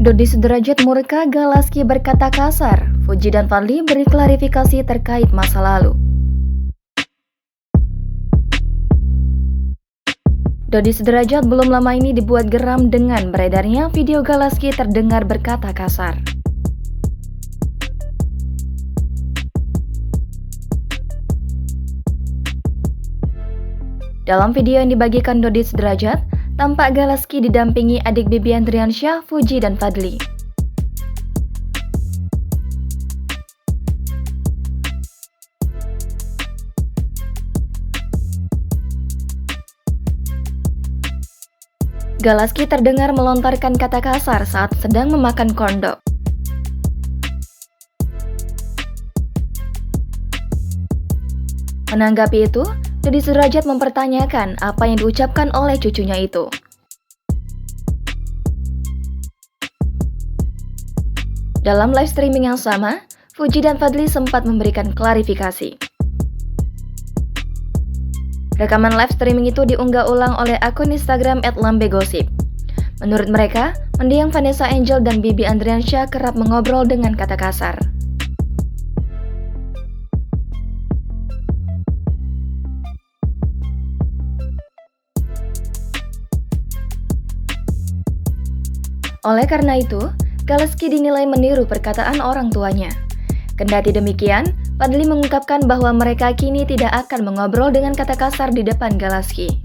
Dodi Sudrajat murka, Galaski berkata kasar. Fuji dan Fadly beri klarifikasi terkait masa lalu. Dodi Sudrajat belum lama ini dibuat geram dengan beredarnya video Galaski terdengar berkata kasar. Dalam video yang dibagikan Dodi Sudrajat, tampak Galaski didampingi adik Bibi Andriansyah, Fuji, dan Fadly. Galaski terdengar melontarkan kata kasar saat sedang memakan corn dog. Menanggapi itu, Dodi Sudrajat mempertanyakan apa yang diucapkan oleh cucunya itu. Dalam live streaming yang sama, Fuji dan Fadly sempat memberikan klarifikasi. Rekaman live streaming itu diunggah ulang oleh akun Instagram @lambegosip. Menurut mereka, mendiang Vanessa Angel dan Bibi Andriansyah kerap mengobrol dengan kata kasar. Oleh karena itu, Galaski dinilai meniru perkataan orang tuanya. Kendati demikian, Fadly mengungkapkan bahwa mereka kini tidak akan mengobrol dengan kata kasar di depan Galaski.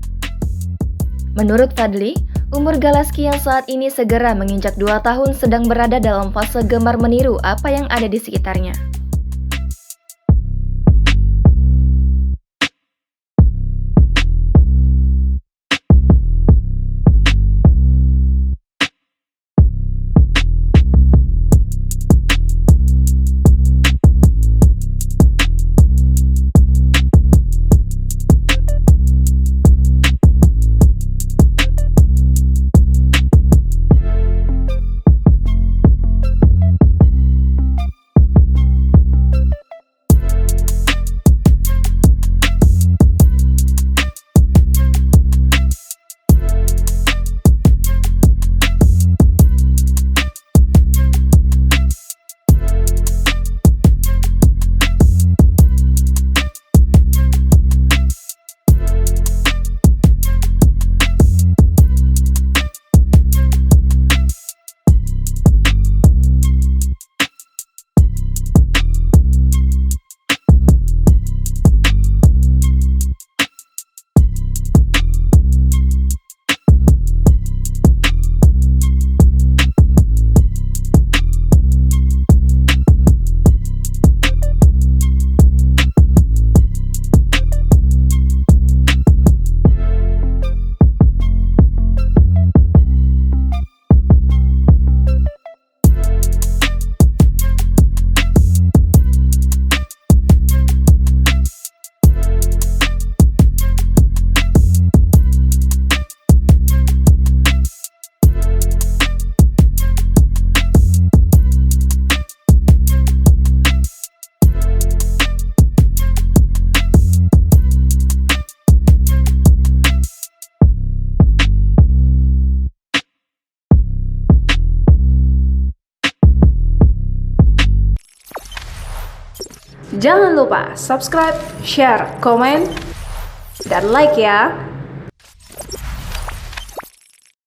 Menurut Fadly, umur Galaski yang saat ini segera menginjak 2 tahun sedang berada dalam fase gemar meniru apa yang ada di sekitarnya. Jangan lupa subscribe, share, komen, dan like ya!